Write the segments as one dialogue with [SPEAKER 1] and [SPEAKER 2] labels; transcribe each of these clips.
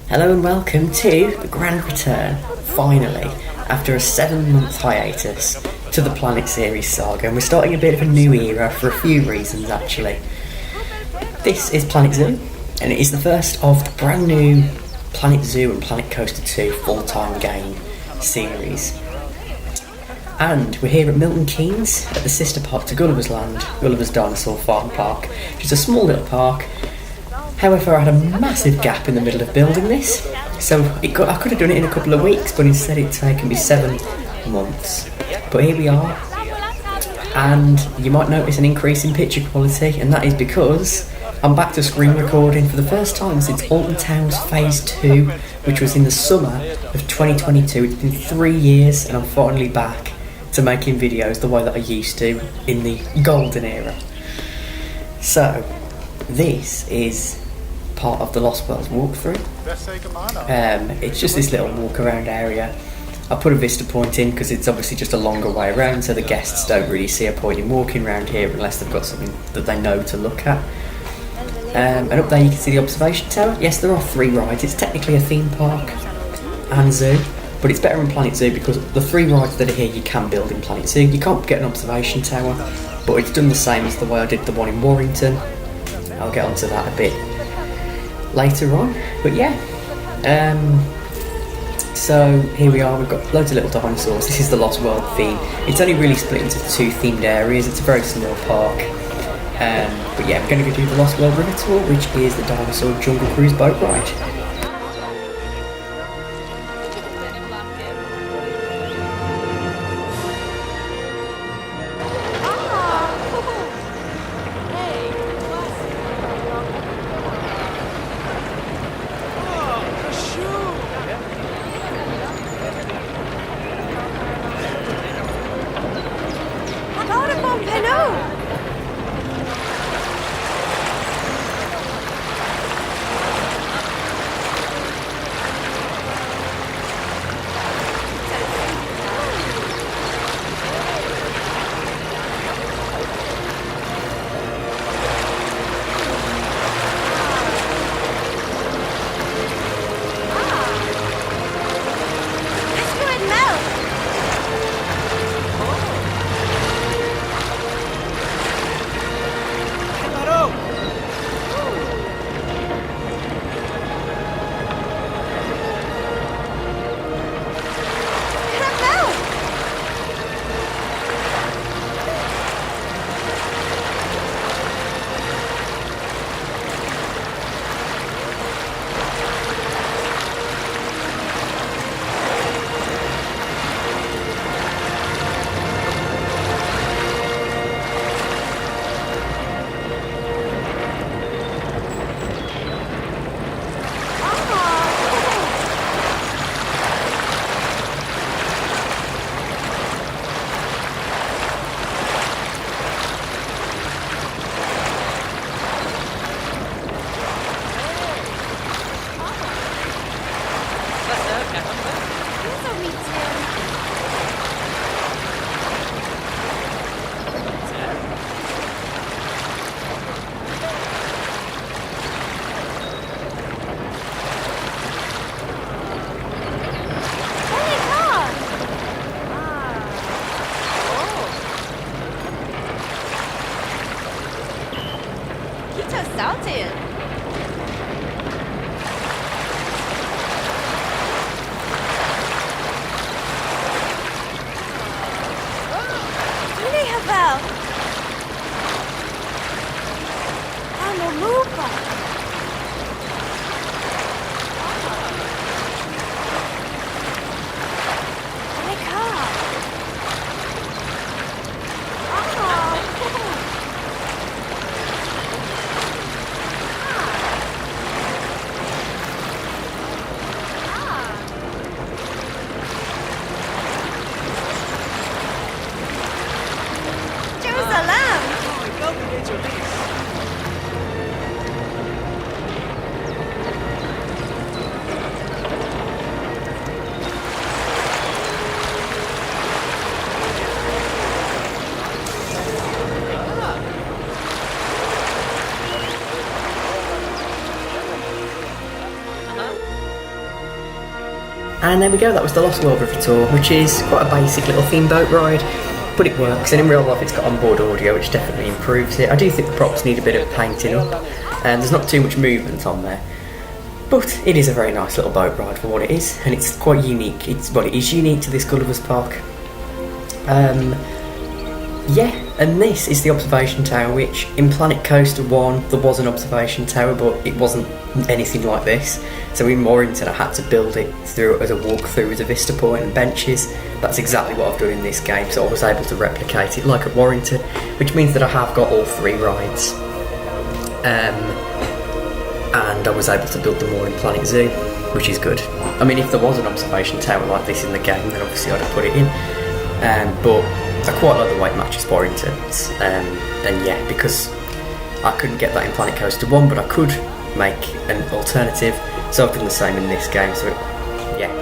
[SPEAKER 1] Hello and welcome to the grand return, finally, after a 7-month hiatus, to the Planet Series saga, and we're starting a bit of a new era for a few reasons actually. This is Planet Zoo, and it is the first of the brand new Planet Zoo and Planet Coaster 2 full-time game series. And we're here at Milton Keynes, at the sister park to Gulliver's Land, Gulliver's Dinosaur Farm Park, which is a small little park. However, I had a massive gap in the middle of building this, so I could have done it in a couple of weeks, but instead it's taken me 7 months. But here we are, and you might notice an increase in picture quality, and that is because I'm back to screen recording for the first time since Alton Towers Phase 2, which was in the summer of 2022. It's been 3 years, and I'm finally back to making videos the way that I used to in the golden era. So, this is part of the Lost Worlds walkthrough. It's just this little walk around area. I put a vista point in because it's obviously just a longer way around, so the guests don't really see a point in walking around here unless they've got something that they know to look at. And up there you can see the observation tower. Yes, there are 3 rides. It's technically a theme park and zoo, but it's better in Planet Zoo because the 3 rides that are here you can build in Planet Zoo. You can't get an observation tower, but it's done the same as the way I did the one in Warrington. I'll get onto that a bit later on, but yeah. So here we are, we've got loads of little dinosaurs. This is the Lost World theme. It's only really split into 2 themed areas. It's a very small park. But yeah, we're going to go do the Lost World River Tour, which is the Dinosaur Jungle Cruise boat ride. And there we go, that was the Lost World River Tour, which is quite a basic little theme boat ride, but it works, and in real life it's got onboard audio, which definitely improves it. I do think the props need a bit of painting up, and there's not too much movement on there. But it is a very nice little boat ride for what it is, and it's quite unique. It is unique to this Gulliver's Park. Yeah, and this is the observation tower, which in Planet Coaster 1 there was an observation tower, but it wasn't anything like this. So in Warrington I had to build it through as a walkthrough with a vista point and benches. That's exactly what I've done in this game, so I was able to replicate it like at Warrington, which means that I have got all 3 rides. And I was able to build them all in Planet Zoo, which is good. I mean, if there was an observation tower like this in the game, then obviously I'd have put it in. But I quite like the way it matches Warrington's. And yeah, because I couldn't get that in Planet Coaster 1, but I could make an alternative, so I've done the same in this game, so yeah.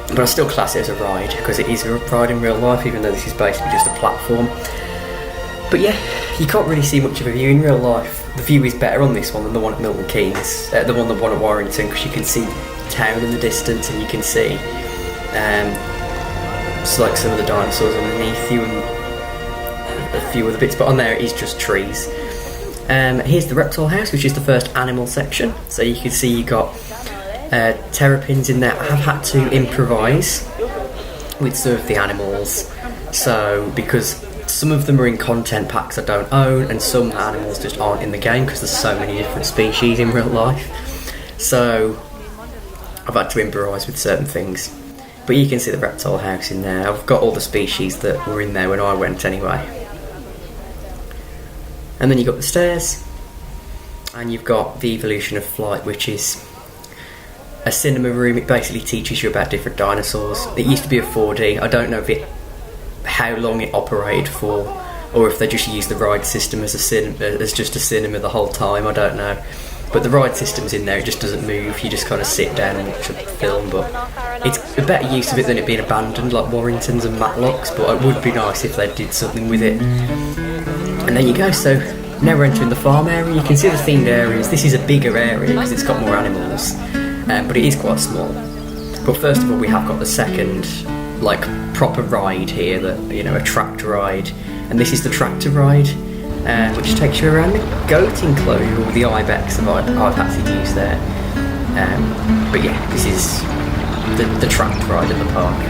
[SPEAKER 1] But I still class it as a ride, because it is a ride in real life, even though this is basically just a platform. But yeah, you can't really see much of a view in real life. The view is better on this one than the one at Milton Keynes, the one at Warrington, because you can see town in the distance, and you can see it's like some of the dinosaurs underneath you and a few other bits, but on there it is just trees. Here's the reptile house, which is the first animal section. So you can see you got terrapins in there. I have had to improvise with some of the animals, so because some of them are in content packs I don't own, and some animals just aren't in the game because there's so many different species in real life. So I've had to improvise with certain things. But you can see the reptile house in there. I've got all the species that were in there when I went anyway. And then you've got the stairs, and you've got the evolution of flight, which is a cinema room. It basically teaches you about different dinosaurs. It used to be a 4D. I don't know how long it operated for, or if they just used the ride system as just a cinema the whole time. I don't know. But the ride system's in there, it just doesn't move, you just kind of sit down and watch a film, but it's a better use of it than it being abandoned like Warrington's and Matlock's, but it would be nice if they did something with it. And there you go, so now we're entering the farm area. You can see the themed areas. This is a bigger area because it's got more animals, but it is quite small. But first of all, we have got the second, like, proper ride here, a tractor ride, and this is the tractor ride. Which takes you around the goat enclosure, or the ibex I've had to use there. But yeah, this is the tracked ride at the park.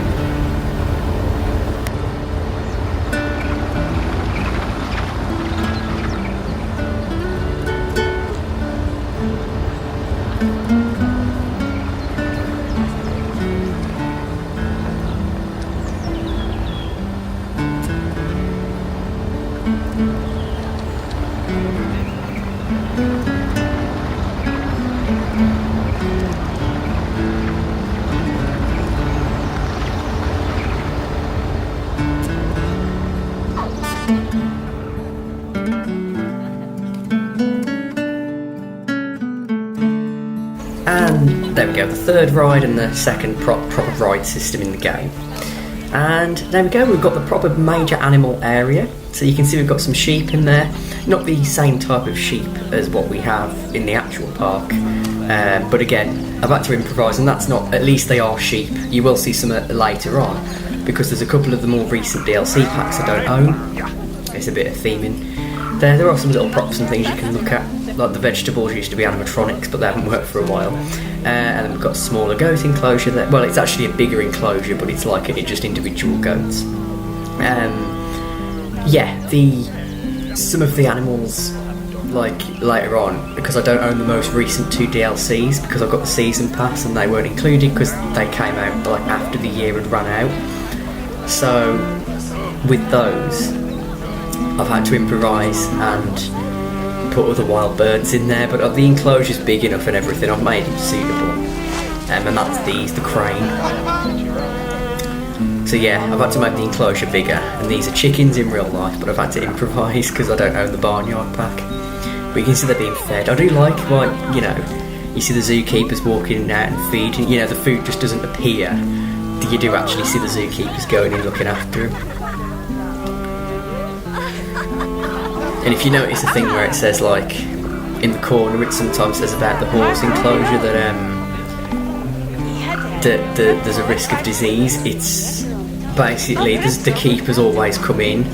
[SPEAKER 1] And there we go, the third ride and the second proper ride system in the game. And there we go, we've got the proper major animal area. So you can see we've got some sheep in there. Not the same type of sheep as what we have in the actual park. But again, I've had to improvise, and that's not, at least they are sheep. You will see some later on, because there's a couple of the more recent DLC packs I don't own. It's a bit of theming. There are some little props and things you can look at. Like the vegetables used to be animatronics, but they haven't worked for a while. And then we've got a smaller goat enclosure there. Well, it's actually a bigger enclosure, but it's like it's just individual goats. Yeah, some of the animals, like later on, because I don't own the most recent 2 DLCs, because I've got the season pass and they weren't included because they came out like after the year had run out. So with those, I've had to improvise and put other wild birds in there, but the enclosure's big enough and everything, I've made it suitable. And that's the crane. So yeah, I've had to make the enclosure bigger, and these are chickens in real life, but I've had to improvise because I don't own the barnyard pack. But you can see they're being fed. I do like, you see the zookeepers walking in and out and feeding, the food just doesn't appear. You do actually see the zookeepers going in looking after them. And if you notice the thing where it says, like, in the corner, it sometimes says about the horse enclosure that there's a risk of disease. It's basically the keepers always come in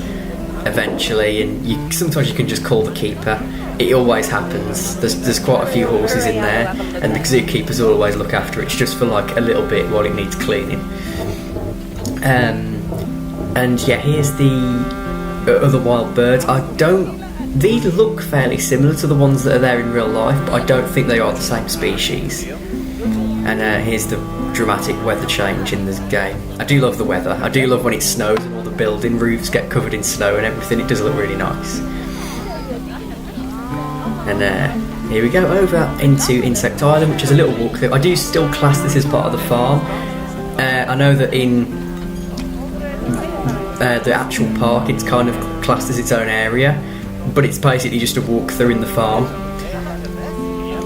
[SPEAKER 1] eventually, and sometimes you can just call the keeper. It always happens. There's quite a few horses in there, and the zookeepers always look after it just for like a little bit while it needs cleaning. And yeah, here's the other wild birds. These look fairly similar to the ones that are there in real life, but I don't think they are the same species. And here's the dramatic weather change in this game. I do love the weather. I do love when it snows and all the building roofs get covered in snow and everything. It does look really nice. And here we go over into Insect Island, which is a little walkthrough. I do still class this as part of the farm. I know that in the actual park it's kind of classed as its own area, but it's basically just a walkthrough in the farm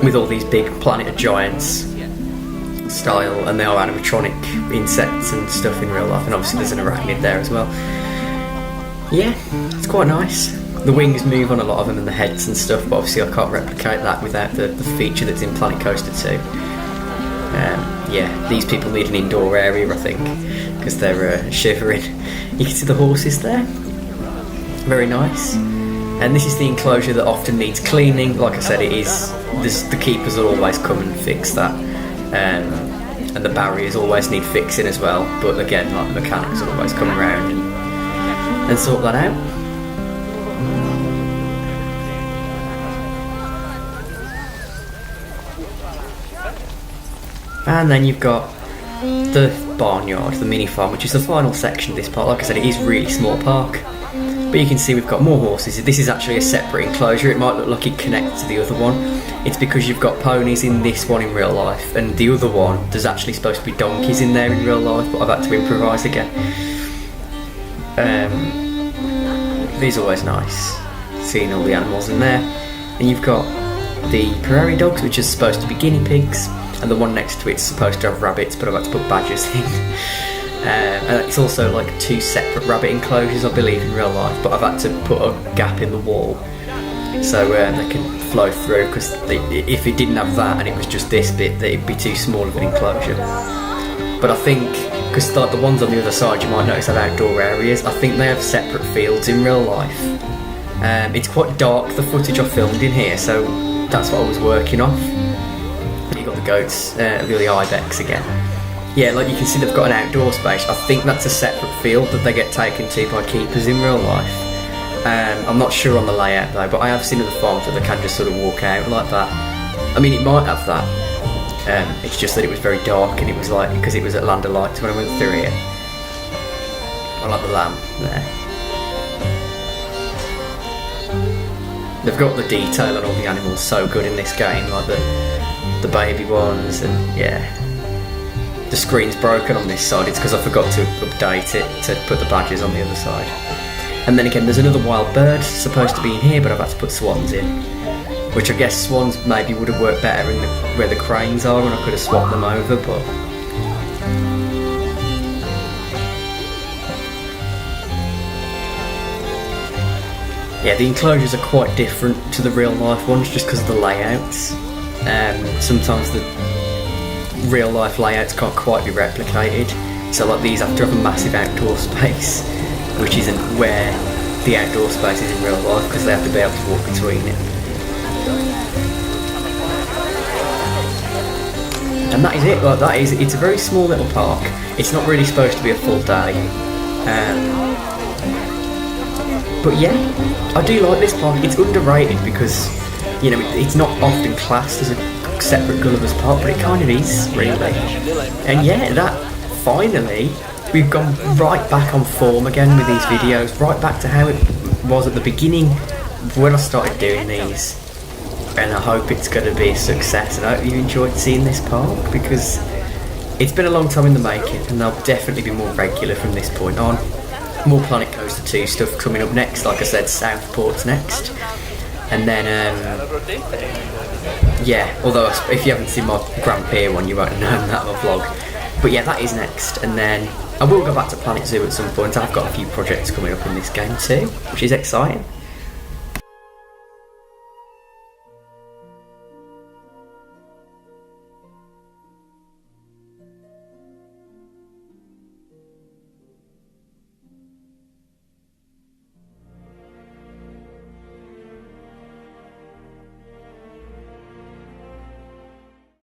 [SPEAKER 1] with all these big Planet of Giants style, and they are animatronic insects and stuff in real life, and obviously there's an arachnid there as well. Yeah, it's quite nice. The wings move on a lot of them and the heads and stuff, but obviously I can't replicate that without the feature that's in Planet Coaster 2. Yeah, these people need an indoor area, I think, because they're shivering. You can see the horses there. Very nice. And this is the enclosure that often needs cleaning. Like I said, the keepers will always come and fix that. And the barriers always need fixing as well. But again, like the mechanics will always come around and sort that out. And then you've got the barnyard, the mini farm, which is the final section of this park. Like I said, it is a really small park, but you can see we've got more horses. This is actually a separate enclosure. It might look like it connects to the other one. It's because you've got ponies in this one in real life, and the other one, there's actually supposed to be donkeys in there in real life, but I've had to improvise again. These are always nice, seeing all the animals in there. And you've got the prairie dogs, which is supposed to be guinea pigs, and the one next to it's supposed to have rabbits, but I've had to put badgers in. And it's also like 2 separate rabbit enclosures, I believe, in real life, but I've had to put a gap in the wall so they can flow through, because if it didn't have that and it was just this bit, that it'd be too small of an enclosure. But I think, because like the ones on the other side you might notice have outdoor areas, I think they have separate fields in real life. It's quite dark, the footage I filmed in here, so that's what I was working off. You got the goats, the ibex again. Yeah, like you can see they've got an outdoor space. I think that's a separate field that they get taken to by keepers in real life. I'm not sure on the layout though, but I have seen other farms where they can just sort of walk out like that. I mean, it might have that. It's just that it was very dark, and it was like, because it was at Land of Lights when I went through here. I like the lamb there. They've got the detail on all the animals so good in this game, like the baby ones, and yeah. The screen's broken on this side, it's because I forgot to update it to put the badges on the other side. And then again, there's another wild bird supposed to be in here, but I've had to put swans in, which I guess swans maybe would have worked better in where the cranes are, and I could have swapped them over, but yeah, the enclosures are quite different to the real life ones just because of the layouts. Sometimes the real life layouts can't quite be replicated, so like these have to have a massive outdoor space, which isn't where the outdoor space is in real life, because they have to be able to walk between it. And that is it. Like it's a very small little park. It's not really supposed to be a full day, but yeah, I do like this park. It's underrated because, you know, it's not often classed as a separate Gulliver's Park, but it kind of is, really. And yeah, that finally, we've gone right back on form again with these videos, right back to how it was at the beginning when I started doing these. And I hope it's going to be a success, and I hope you enjoyed seeing this park, because it's been a long time in the making, and there'll definitely be more regular from this point on. More Planet Coaster 2 stuff coming up next. Like I said, Southport's next. And then, yeah, although if you haven't seen my Grand Pier one, you won't know that on my vlog. But yeah, that is next. And then I will go back to Planet Zoo at some point. I've got a few projects coming up in this game too, which is exciting.